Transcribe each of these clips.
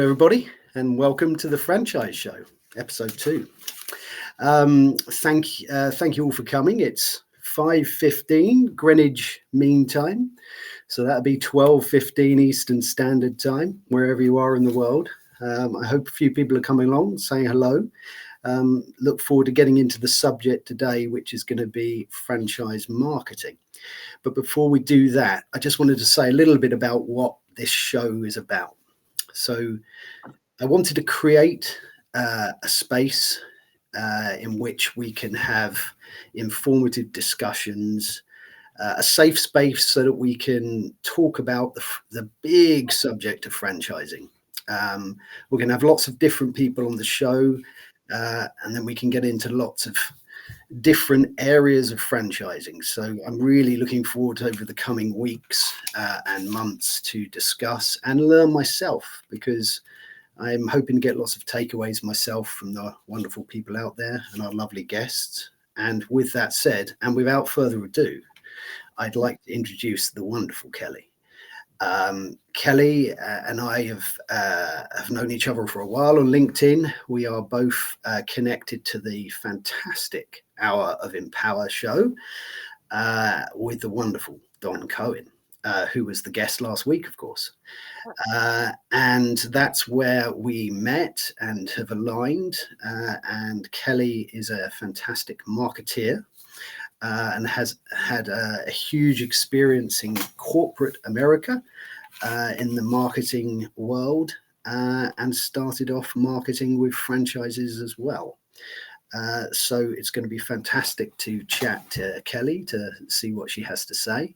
Everybody, and welcome to the Franchise Show, episode 2. Thank you all for coming. It's 5:15 Greenwich Mean Time, so that'll be 12:15 Eastern Standard Time, wherever you are in the world. I hope a few people are coming along, saying hello. Look forward to getting into the subject today, which is going to be franchise marketing. But before we do that, I just wanted to say a little bit about what this show is about. So I wanted to create a space in which we can have informative discussions, a safe space so that we can talk about the big subject of franchising. We're going to have lots of different people on the show, and then we can get into lots of different areas of franchising. So I'm really looking forward over the coming weeks and months to discuss and learn myself, because I'm hoping to get lots of takeaways myself from the wonderful people out there and our lovely guests. And with that said, and without further ado, I'd like to introduce the wonderful Kelle. Kelle and I have known each other for a while on LinkedIn. We are both connected to the fantastic Hour of Empower show with the wonderful Don Cohen, who was the guest last week, of course. And that's where we met and have aligned. And Kelle is a fantastic marketeer and has had a huge experience in corporate America in the marketing world, and started off marketing with franchises as well. So it's going to be fantastic to chat to Kelle to see what she has to say.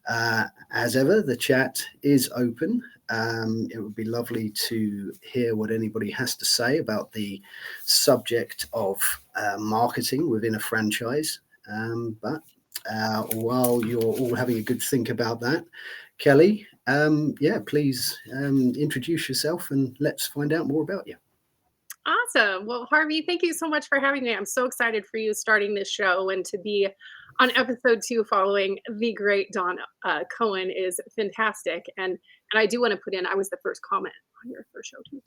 As ever, the chat is open. It would be lovely to hear what anybody has to say about the subject of marketing within a franchise. But while you're all having a good think about that, Kelle, please introduce yourself and let's find out more about you. Awesome. Well, Harvey, thank you so much for having me. I'm so excited for you starting this show, and to be on episode 2 following the great Don Cohen is fantastic. And I do want to put in, I was the first comment on your first show too.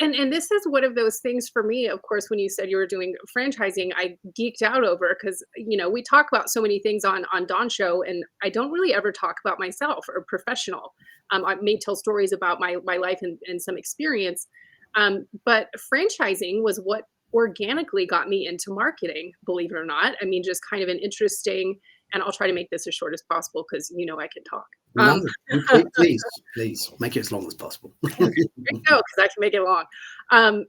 And this is one of those things for me, of course, when you said you were doing franchising, I geeked out over, because, we talk about so many things on Don's show, and I don't really ever talk about myself or professional. I may tell stories about my life and some experience. But franchising was what organically got me into marketing, believe it or not. I mean, just kind of an interesting, and I'll try to make this as short as possible because I can talk. No, please make it as long as possible. There you go, because I can make it long. I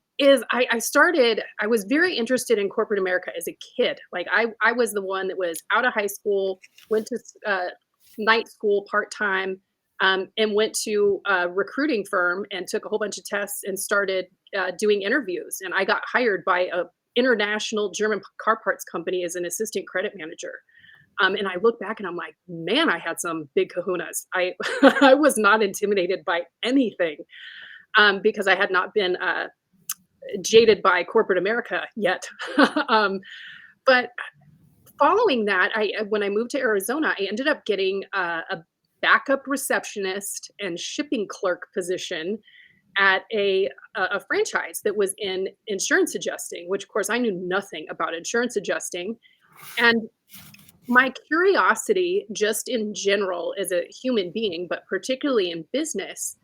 was very interested in corporate America as a kid. Like I was the one that was out of high school, went to night school part-time, and went to a recruiting firm and took a whole bunch of tests and started doing interviews. And I got hired by a international German car parts company as an assistant credit manager. And I look back and I'm like, man, I had some big kahunas. I I was not intimidated by anything, because I had not been jaded by corporate America yet. But following that, when I moved to Arizona, I ended up getting a backup receptionist and shipping clerk position at a franchise that was in insurance adjusting, which of course I knew nothing about insurance adjusting. And my curiosity, just in general as a human being, but particularly in business,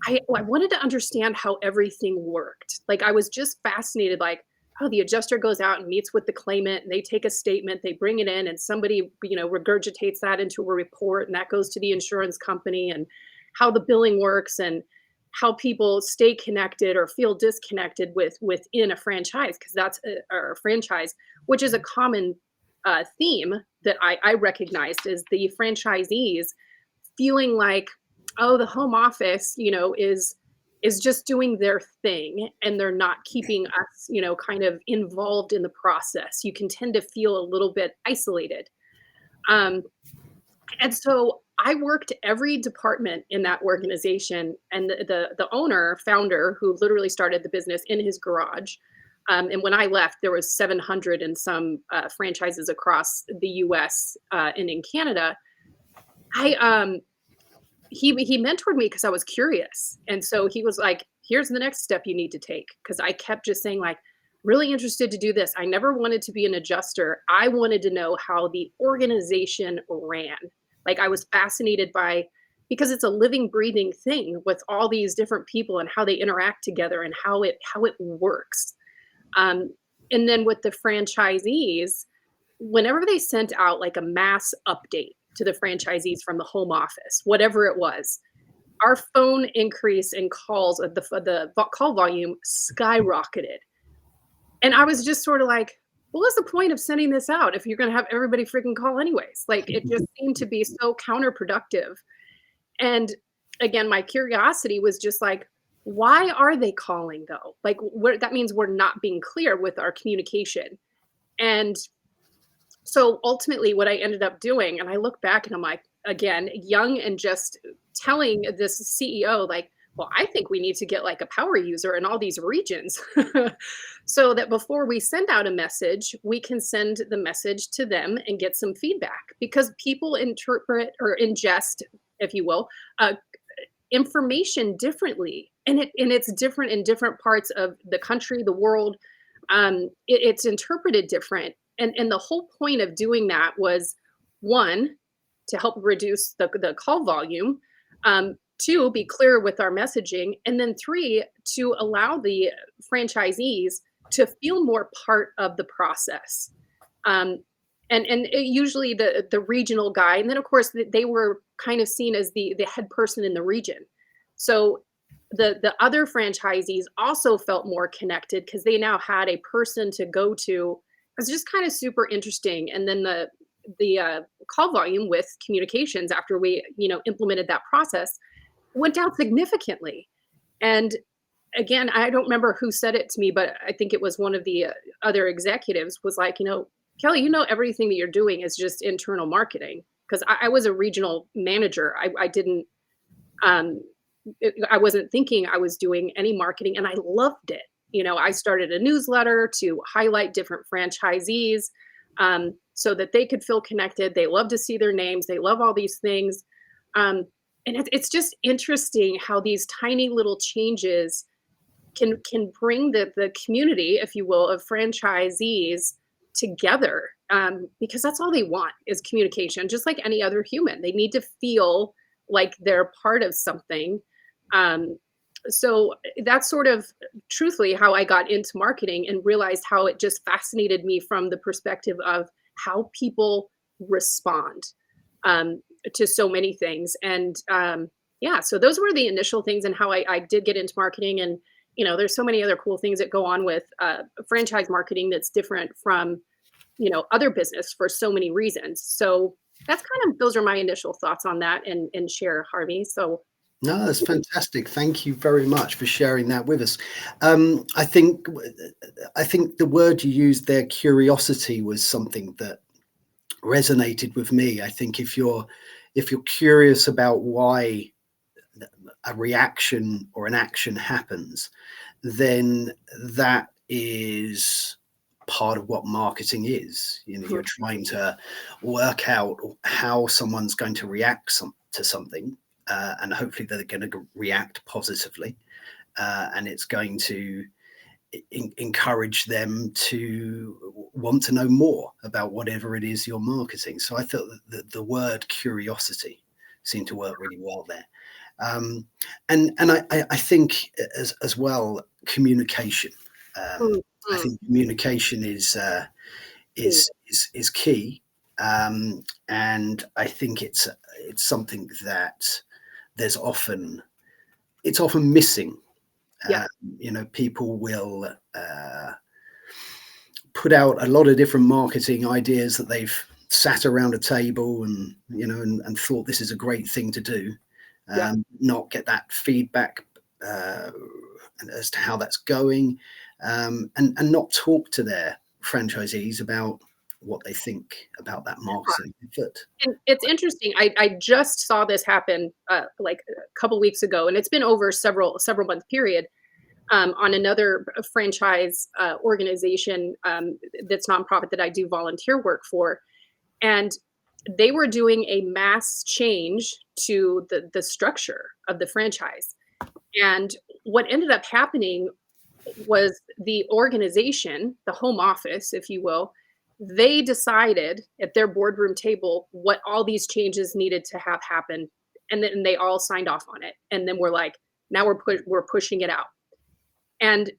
I wanted to understand how everything worked. Like I was just fascinated, like, oh, the adjuster goes out and meets with the claimant, and they take a statement, they bring it in, and somebody, regurgitates that into a report, and that goes to the insurance company, and how the billing works, and how people stay connected or feel disconnected within a franchise, because that's a franchise, which is a common theme that I recognized, is the franchisees feeling like, oh, the home office, is just doing their thing, and they're not keeping us, kind of involved in the process. You can tend to feel a little bit isolated. And so I worked every department in that organization, and the founder, who literally started the business in his garage. And when I left, there was 700 and some franchises across the U.S. And in Canada. he mentored me because I was curious. And so he was like, here's the next step you need to take. Because I kept just saying, like, really interested to do this. I never wanted to be an adjuster. I wanted to know how the organization ran. Like, I was fascinated by, because it's a living, breathing thing with all these different people and how they interact together and how it works. Um, and then with the franchisees, whenever they sent out like a mass update to the franchisees from the home office, whatever it was, our phone increase in calls, call volume skyrocketed. And I was just sort of like, well, what's the point of sending this out if you're going to have everybody freaking call anyways? Like, it just seemed to be so counterproductive. And again, my curiosity was just like, why are they calling though? Like, that means we're not being clear with our communication. And so ultimately, what I ended up doing, and I look back and I'm like, again, young and just telling this CEO, like, well, I think we need to get like a power user in all these regions so that before we send out a message, we can send the message to them and get some feedback, because people interpret or ingest, if you will, uh, information differently. And it's different in different parts of the country, the world. It's interpreted different. And the whole point of doing that was, one, to help reduce the call volume, two, be clear with our messaging, and then three, to allow the franchisees to feel more part of the process. Um, and usually the regional guy, and then of course they were kind of seen as the head person in the region. So the other franchisees also felt more connected because they now had a person to go to. It was just kind of super interesting. And then the call volume with communications, after we implemented that process, went down significantly. And again, I don't remember who said it to me, but I think it was one of the other executives was like, Kelly, everything that you're doing is just internal marketing. Because I was a regional manager. I didn't, I wasn't thinking I was doing any marketing, and I loved it. I started a newsletter to highlight different franchisees, so that they could feel connected. They love to see their names. They love all these things. And it's just interesting how these tiny little changes can bring the community, if you will, of franchisees together, because that's all they want is communication, just like any other human. They need to feel like they're part of something. So that's sort of truthfully how I got into marketing, and realized how it just fascinated me from the perspective of how people respond to so many things. And yeah, so those were the initial things, and how I did get into marketing. And there's so many other cool things that go on with franchise marketing that's different from other business for so many reasons. So that's those are my initial thoughts on that, and share, Harvey. So No, that's fantastic. Thank you very much for sharing that with us. I think the word you used there, curiosity, was something that resonated with me. I think if you're curious about why a reaction or an action happens, then that is part of what marketing is. You're trying to work out how someone's going to react to something, and hopefully they're going to react positively, and it's going to encourage them to want to know more about whatever it is you're marketing. So I thought that the word curiosity seemed to work really well there. And I think as well, communication. I think communication is key, and I think it's something that it's often missing. yeah, People will put out a lot of different marketing ideas that they've sat around a table and and thought this is a great thing to do, yeah. not get that feedback as to how that's going, and not talk to their franchisees about what they think about that marketing effort. And it's interesting. I just saw this happen like a couple weeks ago, and it's been over several month period, on another franchise organization that's nonprofit that I do volunteer work for. And they were doing a mass change to the structure of the franchise. And what ended up happening was the organization, the home office, if you will, they decided at their boardroom table what all these changes needed to have happen, and then they all signed off on it. And then we're like, now we're pushing it out. And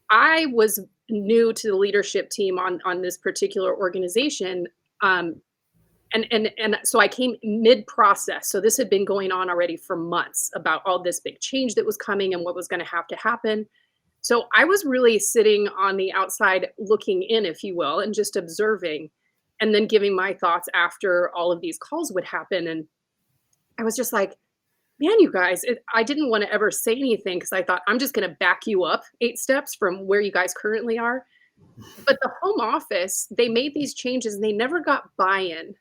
I was new to the leadership team on this particular organization. Um, and so I came mid process. So this had been going on already for months about all this big change that was coming and what was going to have to happen. So I was really sitting on the outside looking in, if you will, and just observing and then giving my thoughts after all of these calls would happen. And I was just like, man, you guys, I didn't want to ever say anything because I thought I'm just going to back you up 8 steps from where you guys currently are. But the home office, they made these changes and they never got buy-in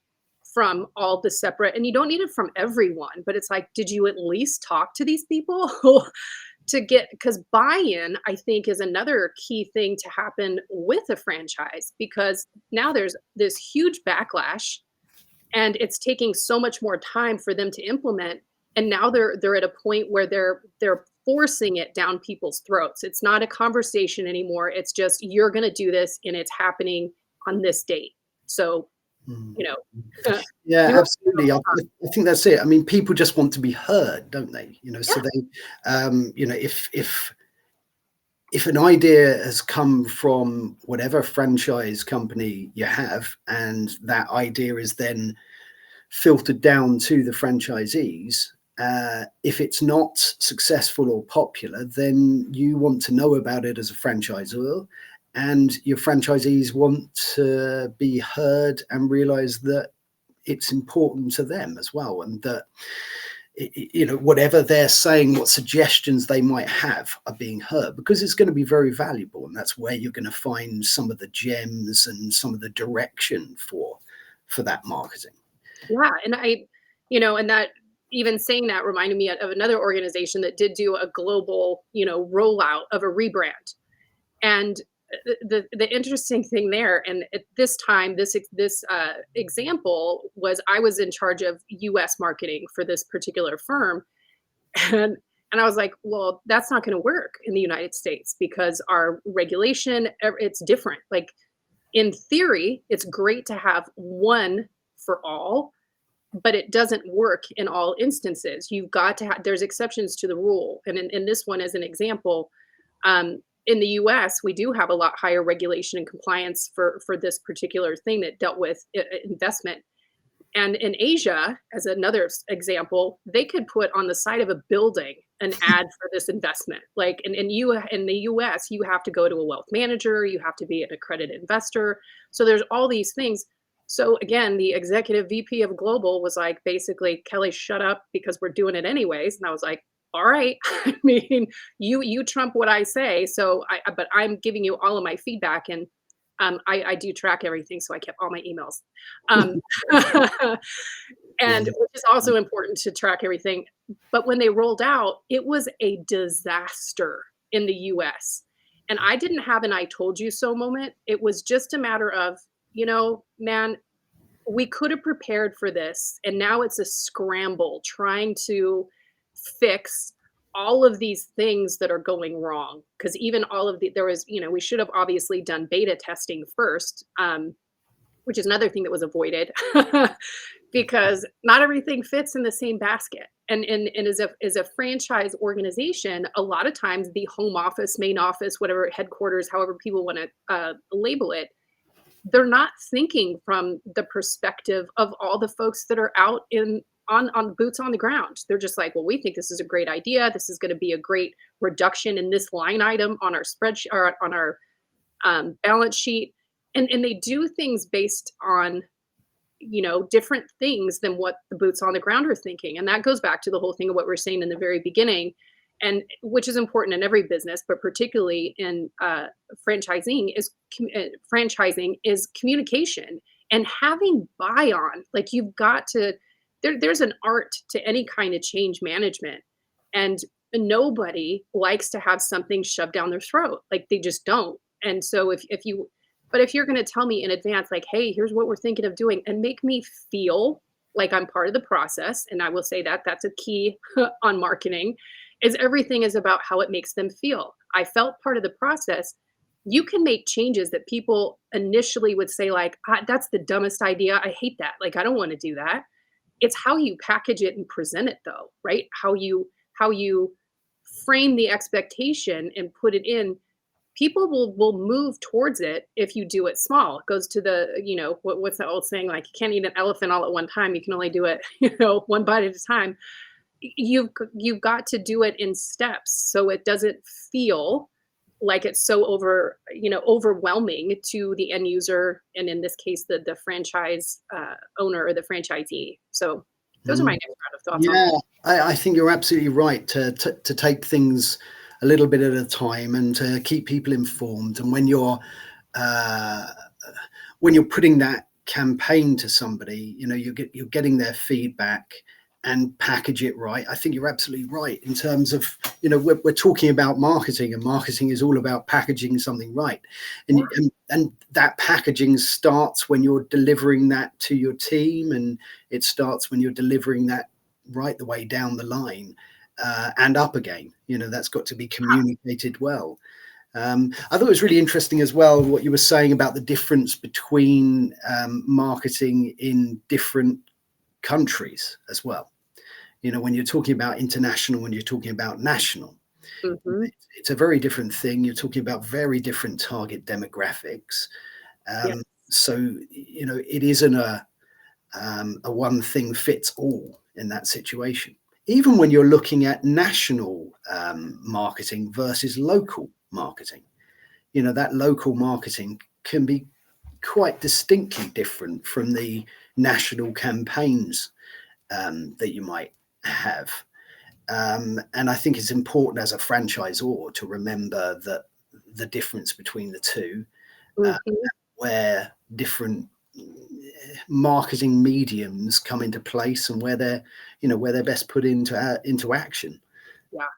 from all the separate, and you don't need it from everyone, but it's like, did you at least talk to these people to get, because buy-in, I think, is another key thing to happen with a franchise, because now there's this huge backlash and it's taking so much more time for them to implement. And now they're at a point where they're forcing it down people's throats. It's not a conversation anymore. It's just, you're going to do this and it's happening on this date. So, Mm. you know, Yeah, you absolutely. I think that's it. I mean, people just want to be heard, don't they? So yeah, they, if an idea has come from whatever franchise company you have, and that idea is then filtered down to the franchisees, if it's not successful or popular, then you want to know about it as a franchisor, and your franchisees want to be heard and realize that it's important to them as well, and that whatever they're saying, what suggestions they might have are being heard, because it's going to be very valuable, and that's where you're going to find some of the gems and some of the direction for that marketing. yeah. And and that, even saying that reminded me of another organization that did do a global, rollout of a rebrand. And the interesting thing there, and at this time, this example was, I was in charge of U.S. marketing for this particular firm, and I was like, well, that's not going to work in the United States because our regulation, it's different. Like, in theory, it's great to have one for all, but it doesn't work in all instances. You've got to have, there's exceptions to the rule. And in this one, as an example, in the US, we do have a lot higher regulation and compliance for this particular thing that dealt with investment. And in Asia, as another example, they could put on the side of a building an ad for this investment. Like, in the US, you have to go to a wealth manager, you have to be an accredited investor. So there's all these things. So again, the executive VP of global was like, basically, Kelly, shut up because we're doing it anyways. And I was like, all right. I mean, you trump what I say. So but I'm giving you all of my feedback, and I do track everything, so I kept all my emails. Um, and which is also important to track everything. But when they rolled out, it was a disaster in the US. And I didn't have an I told you so moment. It was just a matter of, man, we could have prepared for this. And now it's a scramble trying to fix all of these things that are going wrong. Because even all of there was, we should have obviously done beta testing first, which is another thing that was avoided. Because not everything fits in the same basket. And as a franchise organization, a lot of times the home office, main office, whatever, headquarters, however people want to label it, they're not thinking from the perspective of all the folks that are out on boots on the ground. They're just like, well, we think this is a great idea. This is going to be a great reduction in this line item on our spreadsheet or on our balance sheet. And they do things based on different things than what the boots on the ground are thinking. And that goes back to the whole thing of what we're saying in the very beginning, and which is important in every business, but particularly in franchising is communication and having buy-on. Like, you've got to, there's an art to any kind of change management, and nobody likes to have something shoved down their throat. Like, they just don't. And so if you But if you're going to tell me in advance, like, hey, here's what we're thinking of doing, and make me feel like I'm part of the process, and I will say that that's a key on marketing, is everything is about how it makes them feel. I felt part of the process. You can make changes that people initially would say, like, that's the dumbest idea. I hate that. Like, I don't want to do that. It's how you package it and present it, though, right? How you frame the expectation and put it in. People will move towards it if you do it small. It goes to the, what's the old saying, like, you can't eat an elephant all at one time. You can only do it, one bite at a time. You've got to do it in steps so it doesn't feel like it's so overwhelming to the end user, and in this case, the franchise owner or the franchisee. So those are my Mm. next round of thoughts on Yeah, that. I think you're absolutely right to take things a little bit at a time and to keep people informed. And uh, when you're putting that campaign to somebody, you're getting their feedback and package it right. I think you're absolutely right in terms of, we're talking about marketing, and marketing is all about packaging something right. Yeah. And that packaging starts when you're delivering that to your team, and it starts when you're delivering that right the way down the line, and up again. That's got to be communicated well. I thought it was really interesting as well what you were saying about the difference between marketing in different countries as well. When you're talking about international, when you're talking about national, Hmm. it's a very different thing. You're talking about very different target demographics. Yeah. So, it isn't a one thing fits all in that situation. Even when you're looking at national marketing versus local marketing, that local marketing can be quite distinctly different from the national campaigns that you might have. And I think it's important as a franchisor to remember that the difference between the two, uh, Hmm. where different marketing mediums come into place, and where they're best put into action. Yeah.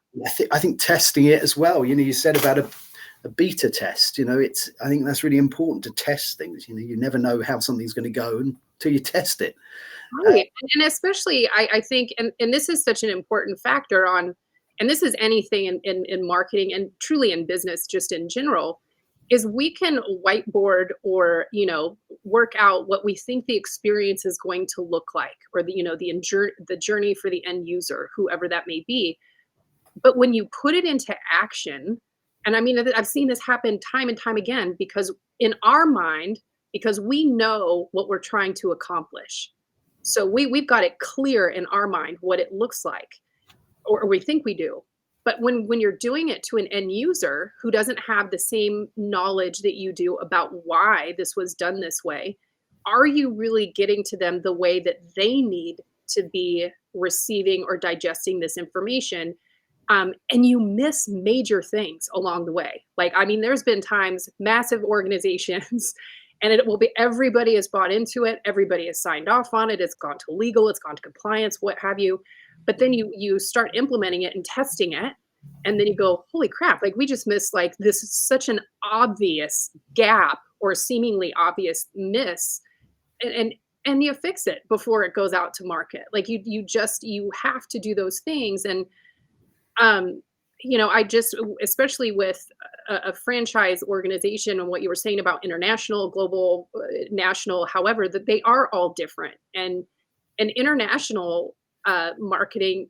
I think testing it as well. You said about a beta test. I think that's really important to test things. You never know how something's going to go until you test it. Uh, Right. And especially, I think, and this is such an important factor on, and this is anything in marketing and truly in business, just in general, is we can whiteboard or, work out what we think the experience is going to look like, or the journey for the end user, whoever that may be. But when you put it into action, and I mean, I've seen this happen time and time again, because in our mind, because we know what we're trying to accomplish. So we've got it clear in our mind what it looks like, or we think we do. But when you're doing it to an end user who doesn't have the same knowledge that you do about why this was done this way, are you really getting to them the way that they need to be receiving or digesting this information? And you miss major things along the way. Like, I mean, there's been times, massive organizations, and it will be everybody has bought into it, everybody has signed off on it, it's gone to legal, it's gone to compliance, what have you. But then you start implementing it and testing it, and then you go, holy crap! Like, we just missed, like, this is such an obvious gap or seemingly obvious miss, and and you fix it before it goes out to market. Like, you have to do those things. And um, I just, especially with a franchise organization, and what you were saying about international, global, national, however, that they are all different. And international marketing,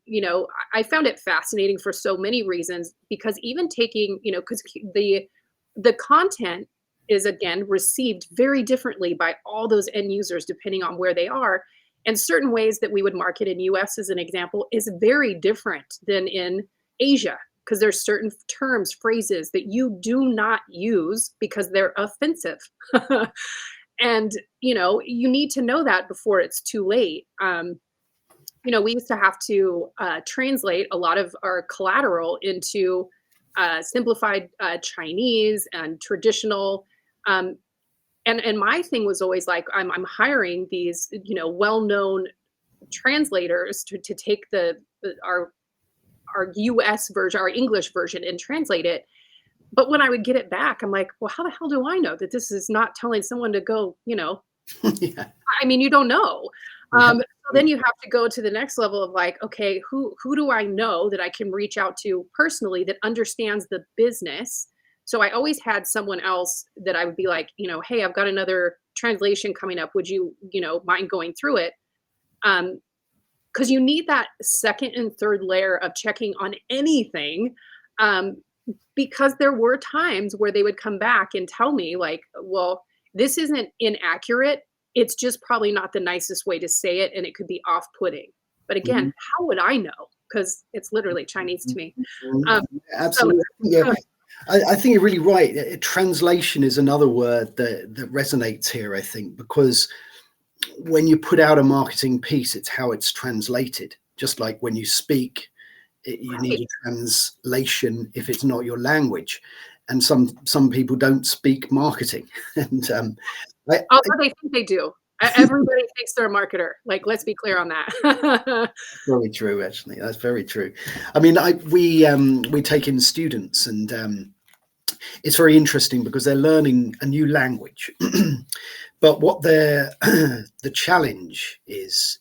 I found it fascinating for so many reasons, because even taking, because the content is, again, received very differently by all those end users depending on where they are. And certain ways that we would market in US, as an example, is very different than in Asia, because there's certain terms, phrases that you do not use because they're offensive. And you need to know that before it's too late. We used to have to translate a lot of our collateral into simplified Chinese and traditional. Um, and my thing was always like, I'm hiring these well-known translators to take our US version, our English version, and translate it. But when I would get it back, I'm like, well, how the hell do I know that this is not telling someone to go, Yeah. I mean, you don't know. Yeah. So then you have to go to the next level of like, okay, who do I know that I can reach out to personally that understands the business? So I always had someone else that I would be like, hey, I've got another translation coming up. Would you, mind going through it? Because you need that second and third layer of checking on anything. Um, because there were times where they would come back and tell me like, "Well, this isn't inaccurate. It's just probably not the nicest way to say it, and it could be off-putting." But again, Mhm. how would I know? Because it's literally Chinese to me. Mhm. Um, so Absolutely. Yeah. I think you're really right. Translation is another word that resonates here, I think, because when you put out a marketing piece, it's how it's translated. Just like when you speak, you need right. a translation if it's not your language. And some people don't speak marketing. And Although they think they do. Everybody thinks they're a marketer. Like, let's be clear on that. very true, actually. That's very true. I mean, we take in students, and it's very interesting because they're learning a new language. But what their the challenge is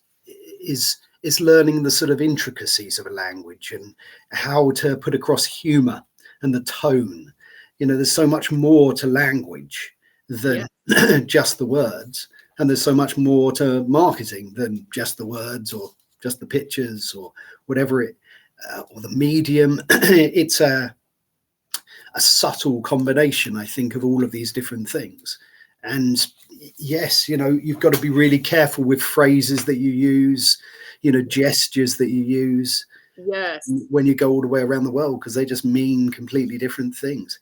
learning the sort of intricacies of a language and how to put across humor and the tone. There's so much more to language Yeah. than just the words, and there's so much more to marketing than just the words or just the pictures or whatever or the medium. It's a subtle combination, I think, of all of these different things. And yes, you've got to be really careful with phrases that you use, gestures that you use Yes. when you go all the way around the world, because they just mean completely different things.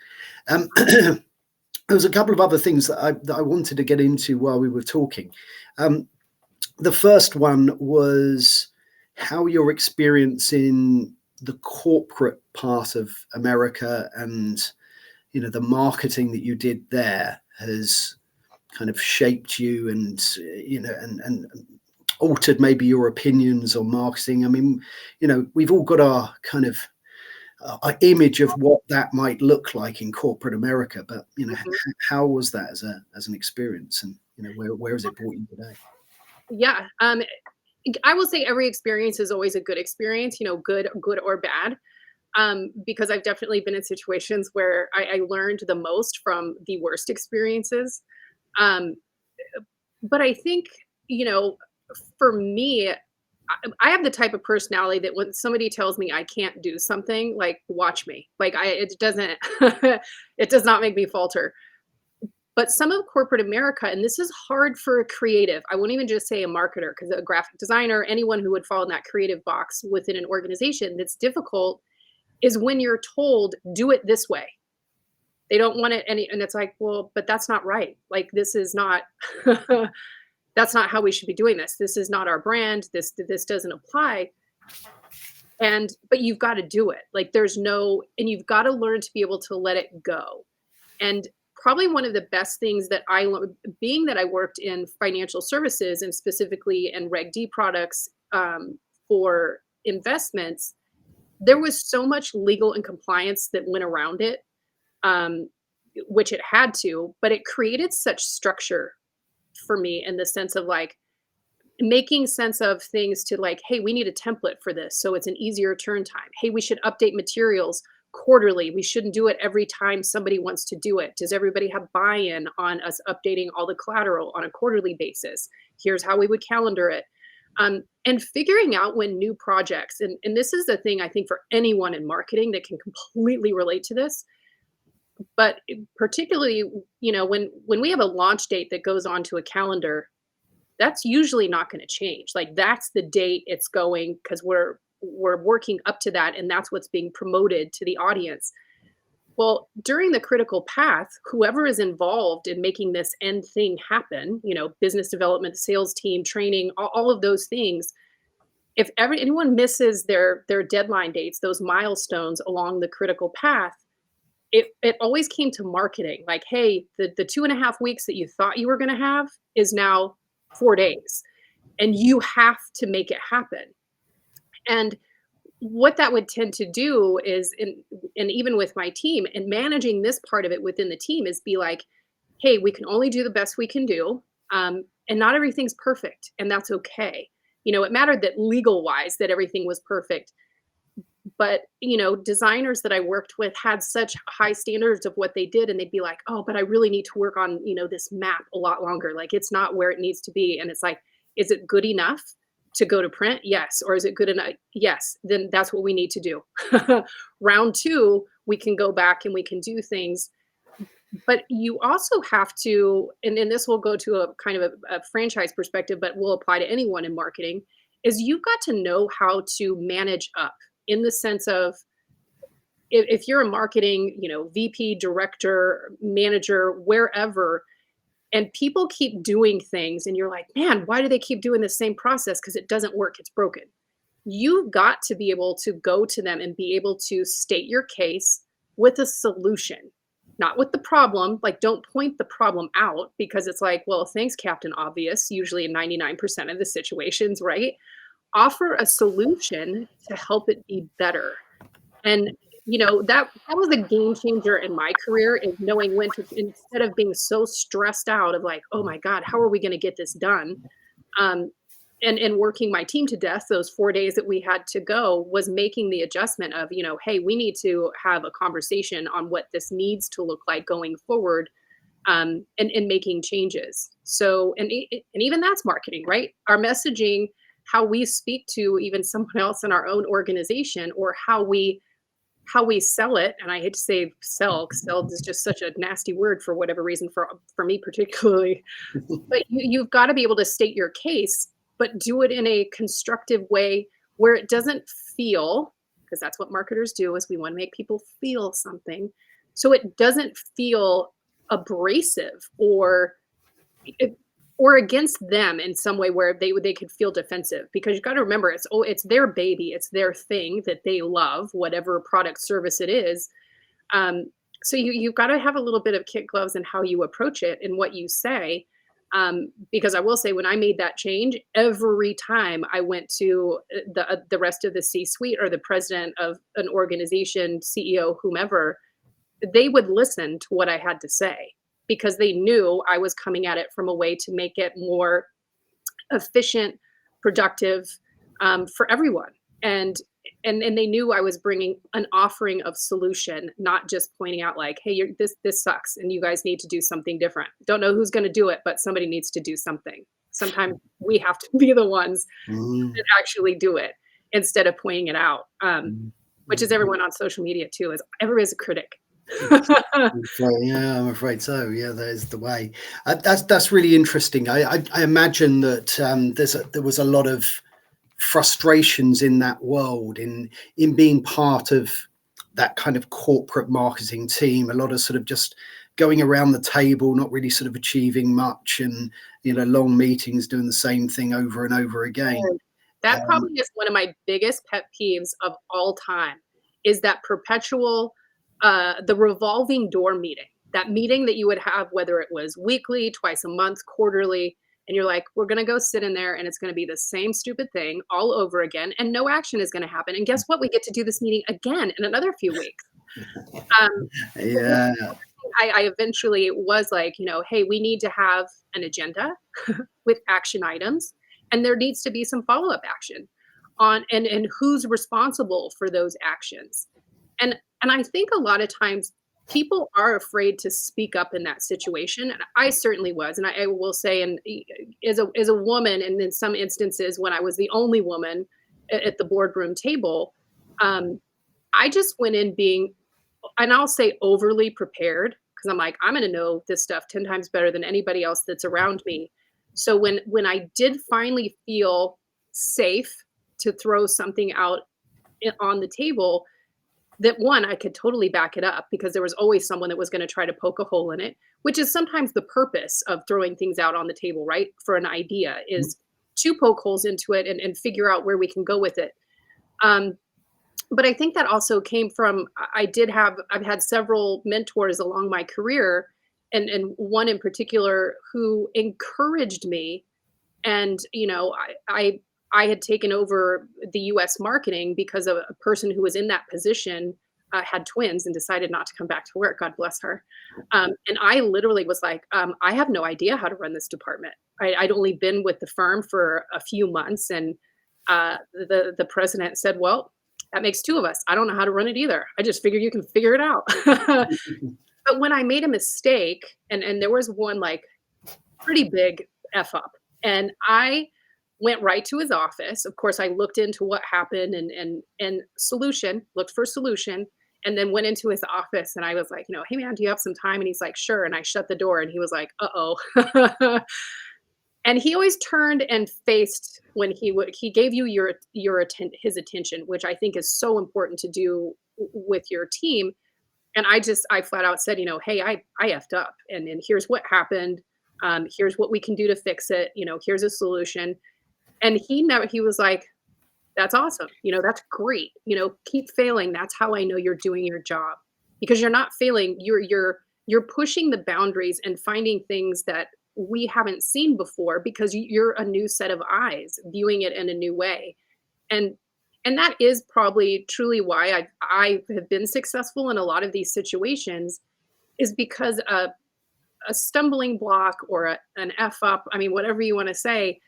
There was a couple of other things that I wanted to get into while we were talking. The first one was how you're experiencing the corporate part of America, and the marketing that you did there has kind of shaped you, and and altered maybe your opinions on marketing. I mean, we've all got our kind of our image of what that might look like in corporate America, but Mhm. how was that as an experience, and where has it brought you today? Yeah. I will say every experience is always a good experience, good or bad. Because I've definitely been in situations where I learned the most from the worst experiences. Um, but I think, you know, for me, I have the type of personality that when somebody tells me I can't do something, like watch me. Like it doesn't, it does not make me falter. But some of corporate America, and this is hard for a creative. I won't even just say a marketer, because a graphic designer, anyone who would fall in that creative box within an organization, that's difficult is when you're told, "Do it this way." They don't want it any, and it's like, "Well, but that's not right. Like, this is not that's not how we should be doing this. This is not our brand. This doesn't apply." But you've gotta do it. Like, there's no, and you've gotta learn to be able to let it go. And probably one of the best things that I learned, being that I worked in financial services and specifically in Reg D products, for investments, there was so much legal and compliance that went around it, um, which it had to, but it created such structure for me in the sense of like making sense of things to like, hey, we need a template for this. So it's an easier turn time. Hey, we should update materials quarterly. We shouldn't do it every time somebody wants to do it. Does everybody have buy in on us updating all the collateral on a quarterly basis? Here's how we would calendar it. And figuring out when new projects, and this is the thing I think for anyone in marketing that can completely relate to this, but particularly, when we have a launch date that goes onto a calendar, that's usually not going to change. Like that's the date it's going because we're working up to that, and that's what's being promoted to the audience. Well, during the critical path, whoever is involved in making this end thing happen, business development, sales team, training, all of those things, if anyone misses their deadline dates, those milestones along the critical path, it always came to marketing. Like, hey, the 2.5 weeks that you thought you were going to have is now 4 days, and you have to make it happen. And what that would tend to do is, and even with my team and managing this part of it within the team, is be like, hey, we can only do the best we can do. And not everything's perfect, and that's okay. It mattered that legal wise that everything was perfect. But, designers that I worked with had such high standards of what they did, and they'd be like, "Oh, but I really need to work on, this map a lot longer. Like, it's not where it needs to be." And it's like, "Is it good enough to go to print? Yes. Or is it good enough? Yes. Then that's what we need to do." Round 2, we can go back and we can do things. But you also have to, and this will go to a kind of a franchise perspective, but will apply to anyone in marketing, is you've got to know how to manage up, in the sense of, if you're a marketing, VP, director, manager, wherever, and people keep doing things and you're like, man, why do they keep doing the same process? Because it doesn't work, it's broken. You've got to be able to go to them and be able to state your case with a solution, not with the problem. Like, don't point the problem out, because it's like, well, thanks, Captain Obvious, usually in 99% of the situations, right? Offer a solution to help it be better. And that was a game changer in my career, is knowing when to, instead of being so stressed out of like, oh my God, how are we going to get this done? Um, and working my team to death those 4 days that we had to go, was making the adjustment of, hey, we need to have a conversation on what this needs to look like going forward, and making changes. So, and even that's marketing, right? Our messaging, how we speak to even someone else in our own organization, or how we sell it. And I hate to say sell, 'cause sell is just such a nasty word for whatever reason, for me particularly. But you've got to be able to state your case, but do it in a constructive way where it doesn't feel, because that's what marketers do, is we want to make people feel something. So it doesn't feel abrasive, it, or against them in some way where they could feel defensive, because you've got to remember, it's their baby, it's their thing that they love, whatever product service it is. um, so you've got to have a little bit of kid gloves in how you approach it and what you say. Because I will say, when I made that change, every time I went to the rest of the C-suite, or the president of an organization, CEO, whomever, they would listen to what I had to say, because they knew I was coming at it from a way to make it more efficient, productive, for everyone. And they knew I was bringing an offering of solution, not just pointing out like, hey, this sucks, and you guys need to do something different. Don't know who's going to do it, but somebody needs to do something. Sometimes we have to be the ones Mm, that actually do it, instead of pointing it out. mm, Which is mm. everyone on social media too. Is everybody's a critic. Yeah, I'm afraid so. Yeah, that is the way. That's really interesting. I imagine that there was a lot of frustrations in that world, in being part of that kind of corporate marketing team. A lot of sort of just going around the table, not really sort of achieving much, and long meetings doing the same thing over and over again. And that Um, probably is one of my biggest pet peeves of all time, is that perpetual, the revolving door meeting. That meeting that you would have, whether it was weekly, twice a month, quarterly, and you're like, we're gonna go sit in there and it's gonna be the same stupid thing all over again, and no action is gonna happen. And guess what? We get to do this meeting again in another few weeks. Um, but yeah. I eventually was like, hey, we need to have an agenda with action items, and there needs to be some follow-up action on, and who's responsible for those actions. And I think a lot of times people are afraid to speak up in that situation. And I certainly was. And I will say, and as a woman, and in some instances when I was the only woman at the boardroom table, um, I just went in being, and I'll say, overly prepared, because I'm like, I'm going to know this stuff 10 times better than anybody else that's around me. So when I did finally feel safe to throw something out on the table, that, one, I could totally back it up, because there was always someone that was going to try to poke a hole in it, which is sometimes the purpose of throwing things out on the table, right? For an idea, is to poke holes into it, and figure out where we can go with it. Um, but I think that also came from, I've had several mentors along my career, and one in particular who encouraged me. And I had taken over the US marketing because a person who was in that position had twins and decided not to come back to work. God bless her. And I literally was like, I have no idea how to run this department. I'd only been with the firm for a few months, and the president said, "Well, that makes two of us. I don't know how to run it either. I just figured you can figure it out." But when I made a mistake, and there was one like pretty big f up, and I went right to his office. Of course, I looked into what happened and solution, looked for solution, and then went into his office and I was like, "Hey man, do you have some time?" And he's like, "Sure." And I shut the door and he was like, "Uh-oh." And he always turned and faced when he gave you his attention, which I think is so important to do with your team. And I flat out said, "Hey, I effed up and here's what happened. Here's what we can do to fix it. Here's a solution." And he was like, "That's awesome. That's great. Keep failing. That's how I know you're doing your job." Because you're not failing. You're pushing the boundaries and finding things that we haven't seen before because you're a new set of eyes viewing it in a new way. And and that is probably truly why I have been successful in a lot of these situations is because a stumbling block or an F up, I mean, whatever you want to say,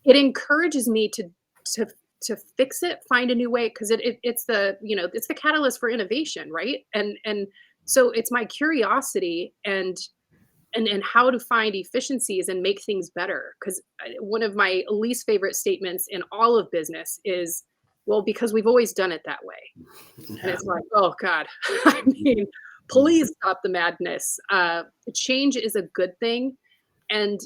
it encourages me to to fix it, find a new way because it's it's the catalyst for innovation, right? And so it's my curiosity and how to find efficiencies and make things better. Because one of my least favorite statements in all of business is, "Well, because we've always done it that way." And Yeah. it's like, oh God, I mean, please stop the madness. Change is a good thing, and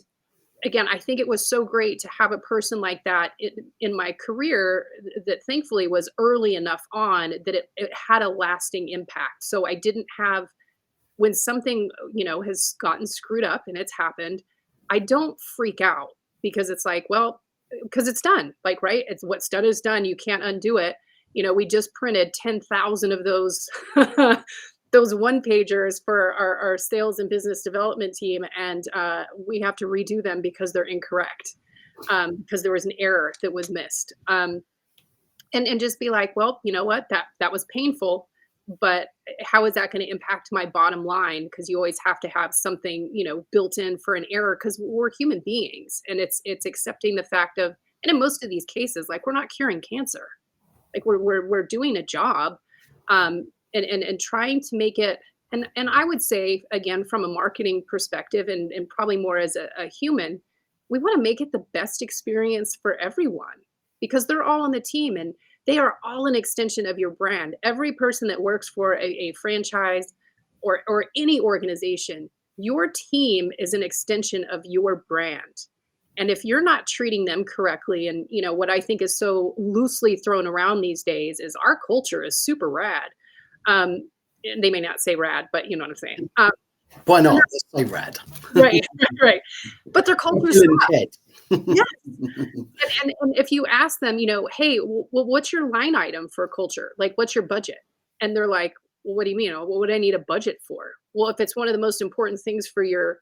again, I think it was so great to have a person like that in my career that thankfully was early enough on that it had a lasting impact. So I didn't have, when something, has gotten screwed up and it's happened, I don't freak out because it's like, well, because it's done. Like, right? It's what's done is done. You can't undo it. We just printed 10,000 of those those one pagers for our sales and business development team, and we have to redo them because they're incorrect because there was an error that was missed. And just be like, well, you know what, that was painful, but how is that going to impact my bottom line? Because you always have to have something built in for an error because we're human beings, and it's accepting the fact of, and in most of these cases, like, we're not curing cancer, like we're doing a job, and trying to make it, and I would say again from a marketing perspective and probably more as a human, we want to make it the best experience for everyone because they're all on the team and they are all an extension of your brand. Every person that works for a franchise or any organization, your team is an extension of your brand. And if you're not treating them correctly, and what I think is so loosely thrown around these days is our culture is super rad. And they may not say rad, but you know what I'm saying. Why not? Let's say rad. Right, right. But their culture Bill and sucks. Ted. Yes. And if you ask them, "Hey, well, what's your line item for culture? Like, what's your budget?" And they're like, "Well, what do you mean? What would I need a budget for?" Well, if it's one of the most important things for your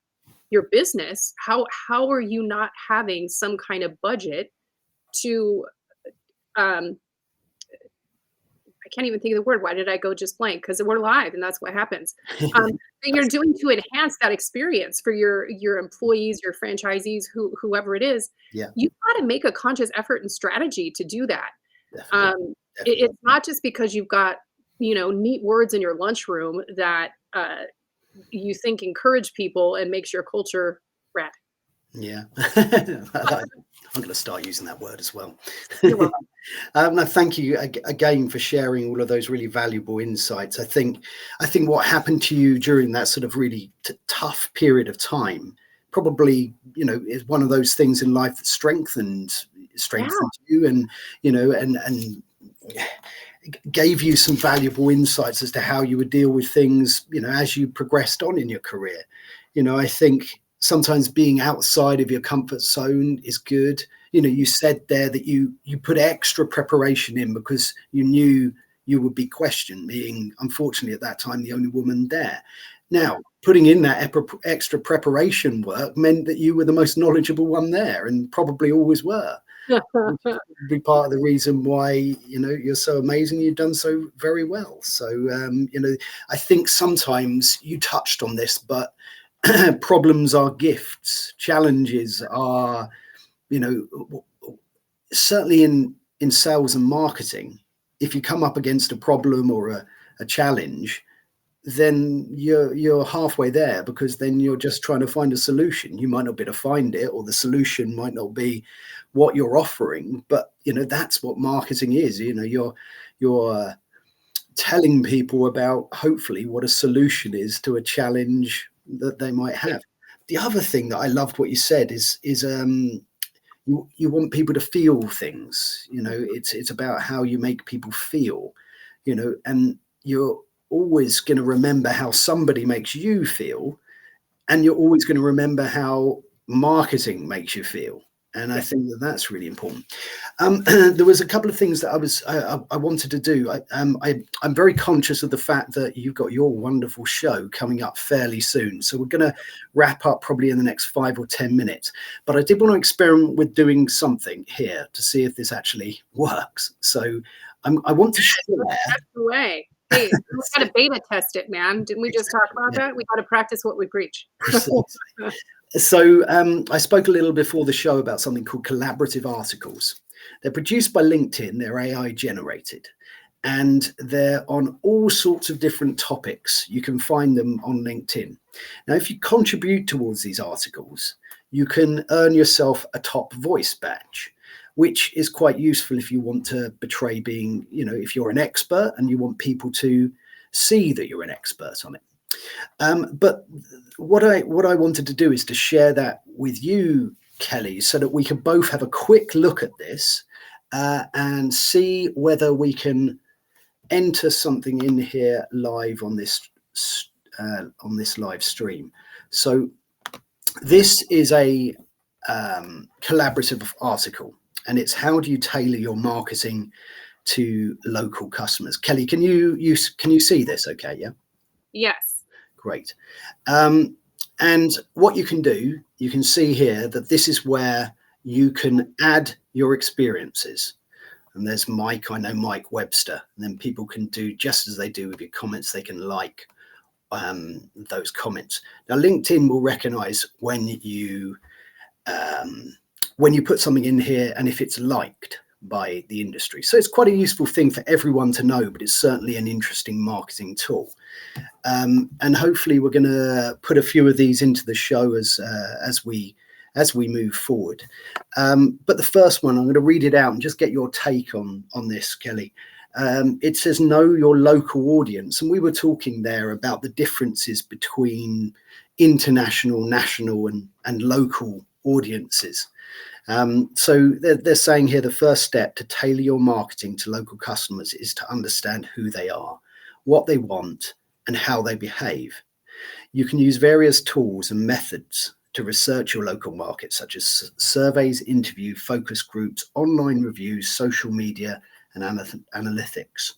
business, how are you not having some kind of budget to um I can't even think of the word. Why did I go just blank? Because we're live and that's what happens. That you're doing to enhance that experience for your employees, your franchisees, whoever it is. Yeah, You've got to make a conscious effort and strategy to do that. definitely. It's not just because you've got, neat words in your lunchroom that you think encourage people and makes your culture rad. Yeah. I'm going to start using that word as well. You're welcome. No, thank you again for sharing all of those really valuable insights. I think what happened to you during that sort of really tough period of time probably, is one of those things in life that strengthened Yeah. you, and and gave you some valuable insights as to how you would deal with things, as you progressed on in your career. I think sometimes being outside of your comfort zone is good. You said there that you put extra preparation in because you knew you would be questioned, being unfortunately at that time the only woman there. Now, putting in that extra preparation work meant that you were the most knowledgeable one there, and probably always were. which is probably part of the reason why, you're so amazing. You've done so very well. So, I think sometimes you touched on this, but problems are gifts. Challenges are, certainly in sales and marketing. If you come up against a problem or a challenge, then you're halfway there, because then you're just trying to find a solution. You might not be able to find it, or the solution might not be what you're offering, but that's what marketing is. You're telling people about, hopefully, what a solution is to a challenge that they might have. The other thing that I loved what you said is you want people to feel things. It's about how you make people feel, and you're always going to remember how somebody makes you feel, and you're always going to remember how marketing makes you feel. And I think that's really important. There was a couple of things that I wanted to do. I'm very conscious of the fact that you've got your wonderful show coming up fairly soon. So we're going to wrap up probably in the next 5 or 10 minutes. But I did want to experiment with doing something here to see if this actually works. So I want to share. That's the way. Hey, we got to beta test it, man. Didn't we just talk about that? We got to practice what we preach. So I spoke a little before the show about something called collaborative articles. They're produced by LinkedIn. They're AI generated, and they're on all sorts of different topics. You can find them on LinkedIn. Now, if you contribute towards these articles, you can earn yourself a top voice badge, which is quite useful if you want to portray being, if you're an expert and you want people to see that you're an expert on it. But what I wanted to do is to share that with you, Kelle, so that we can both have a quick look at this and see whether we can enter something in here live on this live stream. So this is a collaborative article, and it's how do you tailor your marketing to local customers. Kelle, can you see this? Okay, yeah. Yes. Great. And what you can do, you can see here that this is where you can add your experiences. And there's Mike, I know Mike Webster. And then people can do just as they do with your comments. They can like those comments. Now, LinkedIn will recognize when you put something in here and if it's liked by the industry. So it's quite a useful thing for everyone to know, but it's certainly an interesting marketing tool. And hopefully we're going to put a few of these into the show as we move forward. But the first one, I'm going to read it out and just get your take on this, Kelle. It says, know your local audience. And we were talking there about the differences between international, national and local audiences. So they're saying here the first step to tailor your marketing to local customers is to understand who they are, what they want, and how they behave. You can use various tools and methods to research your local market, such as surveys, interview, focus groups, online reviews, social media, and analytics.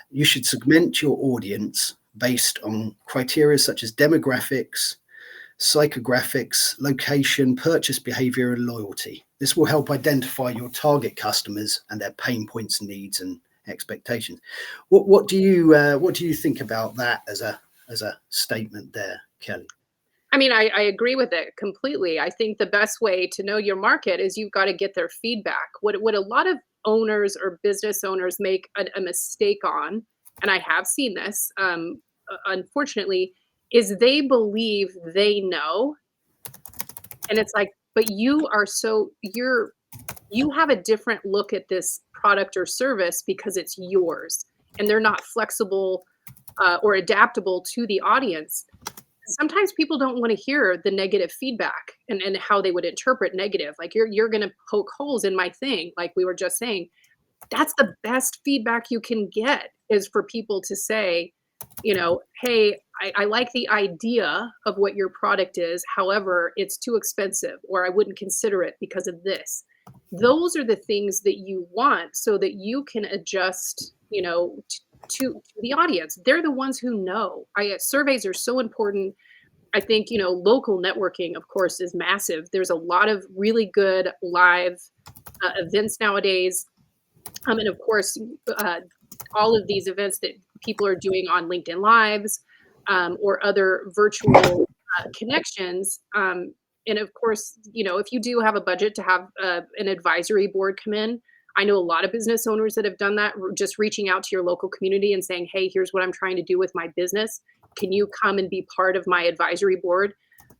You should segment your audience based on criteria such as demographics, psychographics, location, purchase behavior, and loyalty. This will help identify your target customers and their pain points, needs, and expectations. What do you think about that as a statement there, Kelle? I mean, I agree with it completely. I think the best way to know your market is you've got to get their feedback. What a lot of owners or business owners make a mistake on, and I have seen this, unfortunately, is they believe they know. And it's like, but you have a different look at this product or service because it's yours, and they're not flexible or adaptable to the audience. Sometimes people don't want to hear the negative feedback and how they would interpret negative. Like you're going to poke holes in my thing. Like we were just saying, that's the best feedback you can get is for people to say, hey, I like the idea of what your product is. However, it's too expensive, or I wouldn't consider it because of this. Those are the things that you want so that you can adjust, to the audience. They're the ones who know. Surveys are so important. I think, local networking, of course, is massive. There's a lot of really good live events nowadays. And of course, uh, all of these events that people are doing on LinkedIn Lives or other virtual connections. And of course, if you do have a budget to have an advisory board come in, I know a lot of business owners that have done that, just reaching out to your local community and saying, hey, here's what I'm trying to do with my business. Can you come and be part of my advisory board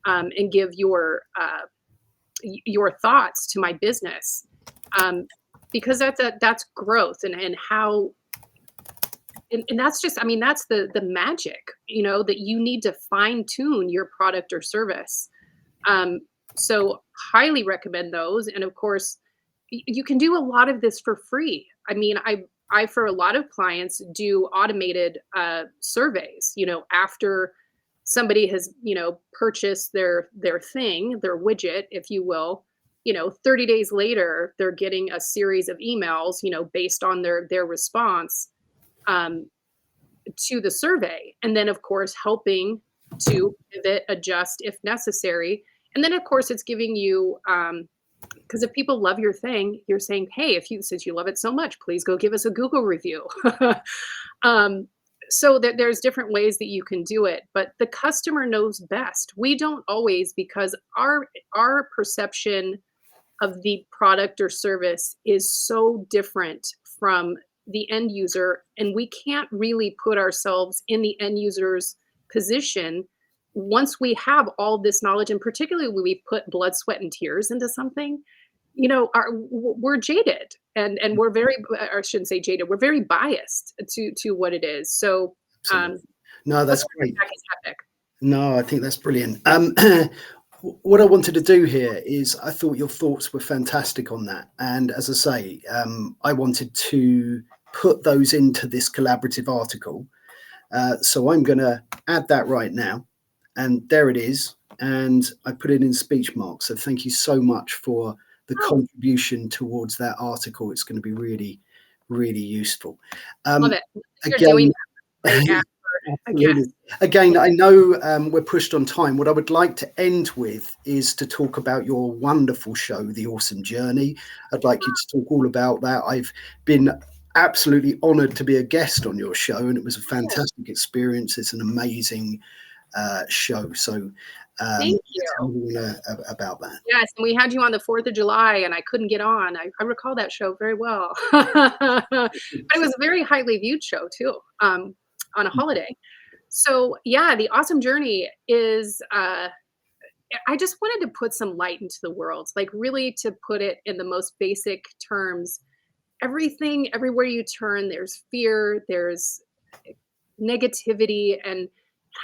and give your thoughts to my business? Because that's growth and how and that's just, I mean, that's the magic, that you need to fine tune your product or service. Um, so highly recommend those. And of course, you can do a lot of this for free. I mean, I for a lot of clients do automated surveys, after somebody has, purchased their thing, their widget, if you will. 30 days later, they're getting a series of emails, based on their response um, to the survey. And then, of course, helping to pivot, adjust if necessary. And then, of course, it's giving you, because if people love your thing, you're saying, hey, since you love it so much, please go give us a Google review. um, so that there's different ways that you can do it, but the customer knows best. We don't always, because our perception of the product or service is so different from the end user, and we can't really put ourselves in the end user's position once we have all this knowledge, and particularly when we put blood, sweat, and tears into something. We're jaded, and we're very, or I shouldn't say jaded, we're very biased to what it is. So Absolutely. No, that's great. is epic. No, I think that's brilliant. What I wanted to do here is, I thought your thoughts were fantastic on that. And as I say, I wanted to put those into this collaborative article. So I'm going to add that right now. And there it is. And I put it in speech marks. So thank you so much for the contribution towards that article. It's going to be really, really useful. Love it. You're Again, doing that. absolutely. Again, I know we're pushed on time. What I would like to end with is to talk about your wonderful show, The Awesome Journey. I'd like you to talk all about that. I've been absolutely honored to be a guest on your show, and it was a fantastic experience. It's an amazing show. So thank you. tell me about that. Yes, and we had you on the 4th of July, and I couldn't get on. I recall that show very well. But it was a very highly viewed show too, on a holiday. So yeah, The Awesome Journey is, I just wanted to put some light into the world, like really to put it in the most basic terms. Everything, everywhere you turn, there's fear, there's negativity, and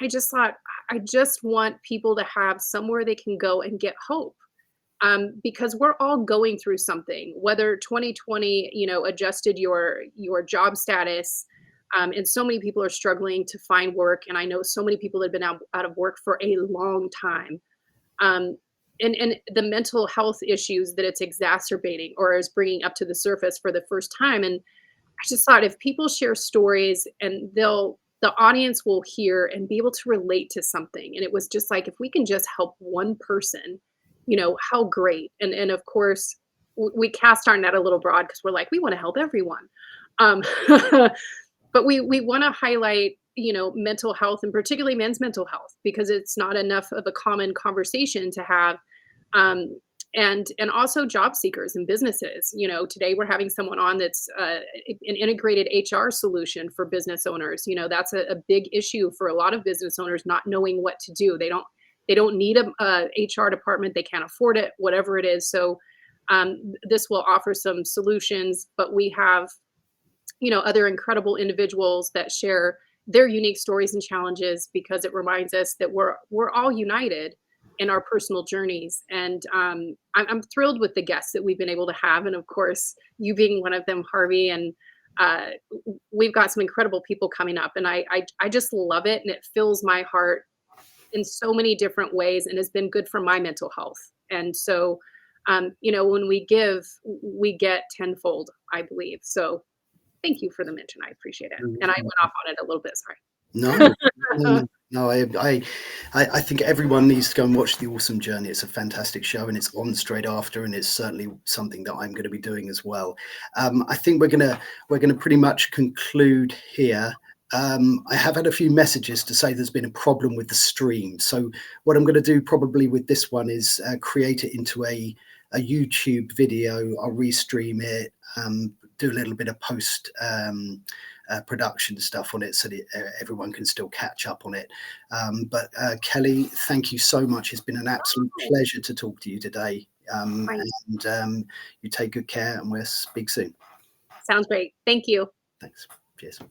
I just thought, I just want people to have somewhere they can go and get hope. Because we're all going through something, whether 2020, adjusted your job status, and so many people are struggling to find work. And I know so many people have been out of work for a long time. Um, and the mental health issues that it's exacerbating or is bringing up to the surface for the first time. And I just thought, if people share stories, and the audience will hear and be able to relate to something. And it was just like, if we can just help one person, how great. And of course, we cast our net a little broad because we're like, we want to help everyone. Um, but we want to highlight, mental health, and particularly men's mental health, because it's not enough of a common conversation to have. And also job seekers and businesses. Today we're having someone on that's an integrated HR solution for business owners. That's a big issue for a lot of business owners, not knowing what to do. They don't need a HR department. They can't afford it, whatever it is. So this will offer some solutions, but we have, other incredible individuals that share their unique stories and challenges, because it reminds us that we're all united in our personal journeys. And I'm thrilled with the guests that we've been able to have. And of course, you being one of them, Harvey, and we've got some incredible people coming up, and I just love it. And it fills my heart in so many different ways, and has been good for my mental health. And so, when we give, we get tenfold, I believe. So thank you for the mention. I appreciate it. And I went off on it a little bit. Sorry. No, No, I think everyone needs to go and watch The Awesome Journey. It's a fantastic show, and it's on straight after, and it's certainly something that I'm going to be doing as well. I think we're gonna pretty much conclude here. I have had a few messages to say there's been a problem with the stream. So what I'm going to do probably with this one is create it into a YouTube video. I'll restream it, do a little bit of post production stuff on it so that everyone can still catch up on it. But Kelle, thank you so much. It's been an absolute pleasure to talk to you today. And you take good care, and we'll speak soon. Sounds great. Thank you. Thanks. Cheers.